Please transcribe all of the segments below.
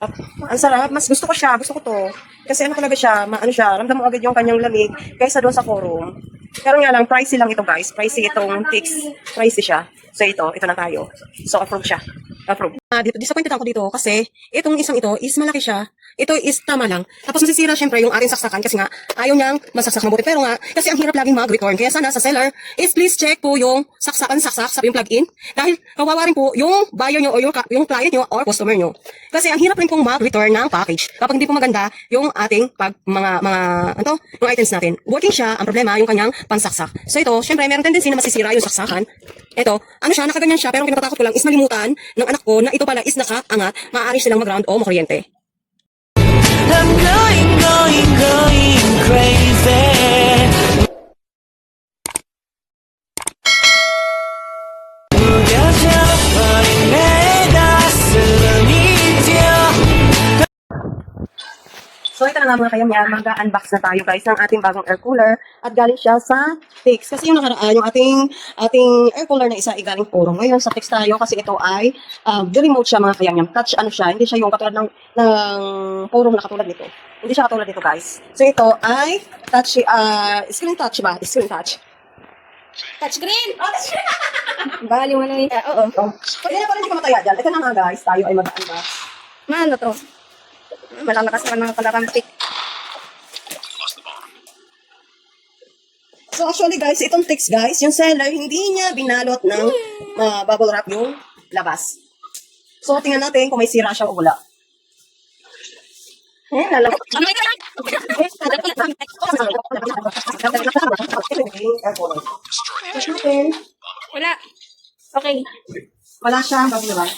Ang sarap, mas gusto ko siya, gusto ko to. Kasi ano talaga siya, ano siya, ramdam mo agad yung kanyang lamig kaysa doon sa forum. Pero nga lang, pricey lang ito guys. Pricey itong Tix. Pricey siya. So ito na tayo. So approve siya. Approve. Dito, disappointed ako dito kasi itong isang ito is malaki siya. Ito is tama lang. Tapos masisira syempre yung ating saksakan kasi nga ayaw niyang masaksak mabuti. Pero nga, kasi ang hirap laging mag-return. Kaya sana sa seller is please check po yung saksakan saksak sa yung plug-in. Dahil kawawa rin po yung buyer nyo o yung client nyo or customer nyo. Kasi ang hirap rin pong mag-return ng package kapag hindi po maganda yung ating yung items natin. Working siya, ang problema yung kanyang pansaksak. So ito, syempre meron tendency na masisira yung saksakan. Ito, ano siya, nakaganyan siya, pero ang kinatatakot ko lang is malimutan ng anak ko na ito pala is nakaangat, maaari silang mag-ground o makuryente. I'm going crazy. So ito na nga mga kayamyan, mag-unbox na tayo guys ng ating bagong air cooler at galing siya sa Tix. Kasi yung nakaraan, yung ating air cooler na isa ay galing Purong. Ngayon sa Tix tayo kasi ito ay the remote siya mga kayamyan. Touch ano siya, hindi siya yung katulad ng Purong na katulad nito. Hindi siya katulad nito guys. So ito ay touch, screen touch ba? Screen touch. Touchscreen! Oh, touch screen! Bali mo na yun. Oo. Pwede na pala hindi ka mataya dyan. Ito na nga guys, tayo ay mag-unbox. Ano to? Malalakas naman ng kalarampik. So actually guys, itong Tix guys, yung seller hindi niya binalot ng bubble wrap yung labas. So tingnan natin kung may sira siya o wala. Alam. Wala. Okay. Wala siya bubble wrap.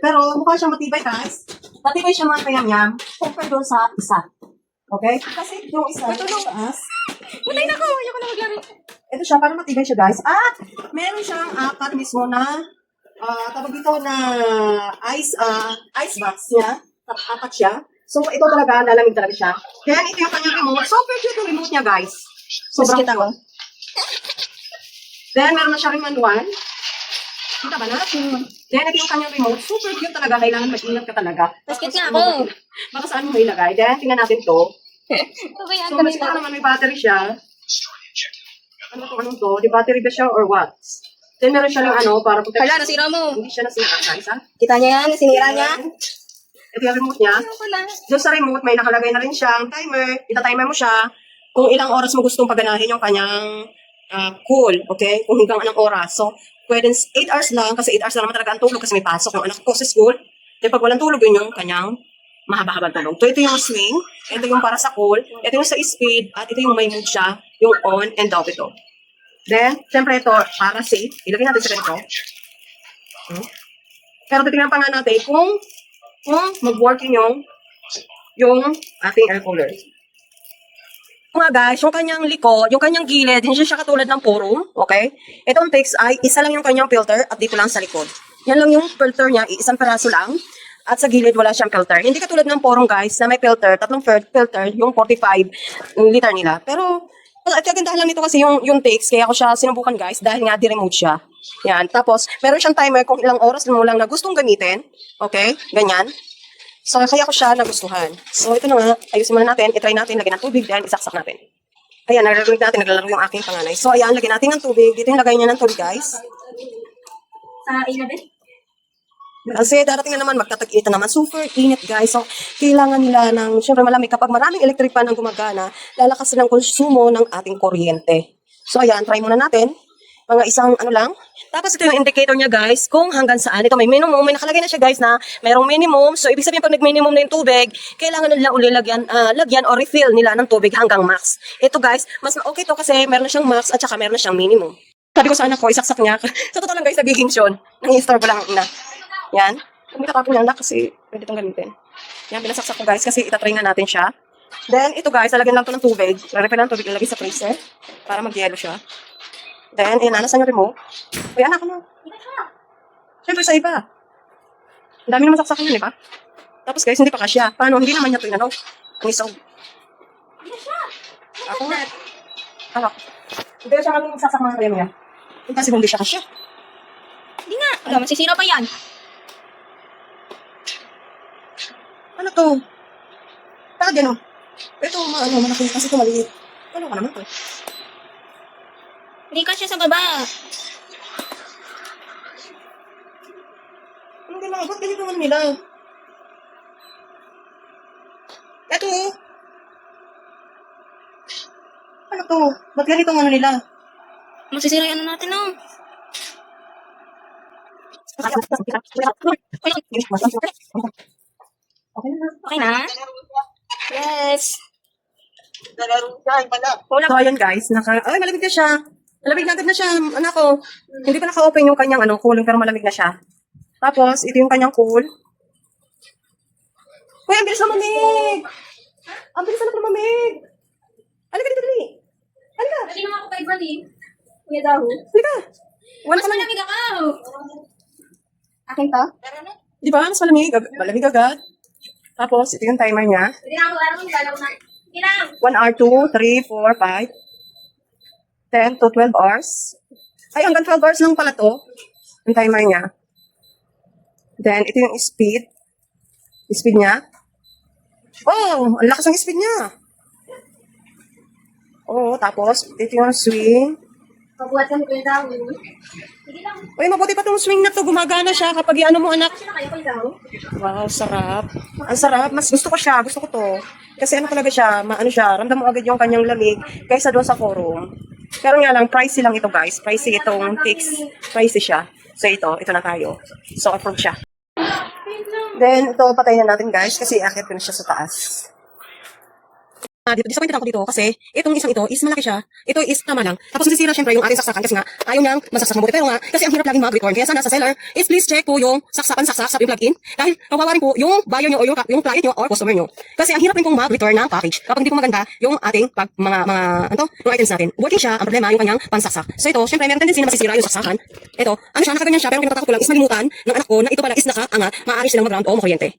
Pero mukha siyang matibay guys. Matibay siya mga kayamyam compare doon sa isa. Okay? Kasi yung isa, yung taas, Patay na ko! Ayoko na maglaro. ito siya, para matibay siya guys. At meron siyang apat mismo na tawag dito na ice box niya. Apat siya. So ito talaga, lalamig talaga siya. Kaya ito yung kanyang remote. Super cute yung remote niya guys. Sobrang Mas cute ako. Then meron na siya rin manual. Kita ba na? Then ito yung kanyang remote. Super cute talaga. Kailangan mag-ingat ka talaga. Mas cute nga ako. Baka saan mo ilagay. Then tingnan natin to. Okay, So mas ito naman may battery siya. Ano to, anong to? Di battery ba siya or what? Then meron siya rin para protection. Hala, nasira mo. Hindi siya nasira guys ha. Kita niya yan? Sinira niya? Ito yung remote niya. Ano pala? Doon sa remote, may nakalagay na rin siyang timer. Ita-timer mo siya kung ilang oras mo gustong paganahin yung kanyang cool. Okay? Kung hanggang anong oras. So, pwede 8 hours lang kasi 8 hours lang naman talaga ang tulog kasi may pasok yung anak ko sa school. Then pag walang tulog yun yung kanyang mahaba-habang tulog. So, ito yung swing. Ito yung para sa cool. Ito yung sa speed. At ito yung may mood siya. Yung on and off ito. Then, syempre ito, para safe. Ilagay natin sa ganito. Pero titingnan pa nga natin kung mag-working yung ating air cooler. Mga guys, yung kanyang likod, yung kanyang gilid, hindi siya katulad ng Purong, okay? Itong Tix ay isa lang yung kanyang filter at dito lang sa likod. Yan lang yung filter niya, isang peraso lang. At sa gilid, wala siyang filter. Hindi katulad ng Purong guys, na may filter, tatlong filter, yung 45 liter nila. Pero, kagandahan lang nito kasi yung Tix, kaya ako siya sinubukan guys, dahil nga di-remote siya. Yan, tapos, meron siyang timer kung ilang oras mo lang na gustong gamitin. Okay, ganyan. So, kaya ko siya nagustuhan. So, ito na nga. Ayusin muna natin. I-try natin. Lagyan ng tubig. Then, isaksak natin. Ayan, narinig natin. Naglalaro yung aking panganay. So, ayan. Lagyan natin ng tubig. Dito yung lagay niya ng tubig, guys. Sa inabit? Kasi darating na naman, magtatag-init na naman. Super init, guys. So, kailangan nila ng, syempre malamig. Kapag maraming electric pan ang gumagana, lalakas ng konsumo ng ating kuryente. So, ayan. Try muna natin. Mga isang lang. Tapos ito yung indicator niya guys kung hanggang saan. Ito may minimum. May nakalagay na siya guys na mayroong minimum. So ibig sabihin pag nag-minimum na yung tubig, kailangan nila uli lagyan o refill nila ng tubig hanggang max. Ito guys, mas okay to kasi meron na siyang max at saka meron na siyang minimum. Sabi ko sa anak ko, isaksak niya. Sa totoo lang guys, nagiging siyon. Nang-i-store ko lang ang ina. Yan. Kung itatapon niya anak kasi pwede itong gamitin. Yan, pinasaksak ko guys kasi itatry na natin siya. Then ito guys, lalagyan lang to ng tubig. Refill ng tubig, ilalagay sa freezer para mag-yelo siya. Then, inanasan yung remote. Uy, anak ko na. Siyempre sa iba. Ang dami naman saksakan yun, di ba? Tapos guys, hindi pa kasya. Paano? Hindi naman niya ito inanaw. Ang isog. Ako nga. Ako. Hindi siya kami magsaksak mga kayo niya. Kasi kung hindi siya kasya. Hindi nga. Masisira pa yan. Ano to? Bakit gano'n? Ito, malaki kasi ito maliit. Ano ka naman to? Hindi ka siya sa baba. Anong ginagawa? Ba't ganito naman nila? Ito. Ano to? Ba't ganito ang ano nila? Masisira yung ano natin, no? Okay na? Yes. So, ayan guys. Ay, malamig na siya. Malamig na agad na siya. Anak ko. Hindi pa naka-open yung kanyang cooling pero malamig na siya. Tapos, ito yung kanyang cool. Uy, ang bilis na mamig! Ang bilis na lumamig! Halika dito, dali! Halika! Hindi naman ako kay Buddy. Kuya daw. Halika! Wala Mas ka lang. malamig ako. Akin to? Di ba? Mas malamig. Malamig agad. Tapos, ito yung timer niya. Hindi na ako alam kung galaw na. Hindi lang. 1 hour, 2, 3, 4, 5, 10 to 12 hours. Ay, hanggang 12 hours lang pala to. Yung timer niya. Then, ito yung speed. Speed niya. Oh, ang lakas ng speed niya. Oh, tapos, ito yung swing. Pabuhat kami kuya daw. Sige lang. Uy, mabuti pa tong swing na to. Gumagana siya kapag iano mo, anak. Sino kayo kuya daw? Wow, sarap. Ang sarap. Mas gusto ko siya. Gusto ko to. Kasi ano talaga siya, maano siya, ramdam mo agad yung kanyang lamig kaysa doon sa forum. Pero nga lang, pricey lang ito guys. Pricey itong fix. Pricey siya. So ito na tayo. So approve siya. Then, ito patayin na natin guys kasi akit ko na siya sa taas. Disappointed ako dito kasi itong isang ito is malaki siya. Ito is tama lang. Tapos nasisira syempre yung ating saksakan kasi nga ayaw niyang masaksak mabuti. Pero nga, kasi ang hirap laging mag-return. Kaya sana sa seller is please check po yung saksak sa yung plug-in. Dahil kawawa rin po yung buyer nyo o yung client nyo or customer nyo. Kasi ang hirap rin pong mag-return ng package kapag hindi po maganda yung ating yung items natin. Working siya, ang problema yung kanyang pansaksak. So ito, syempre meron tendency na masisira yung saksakan. Ito, ano siya, nakaganyan siya pero kinatakot ko lang is malimutan ng anak ko na ito pala is nakaangat, maaari silang mag-ground o makuryente.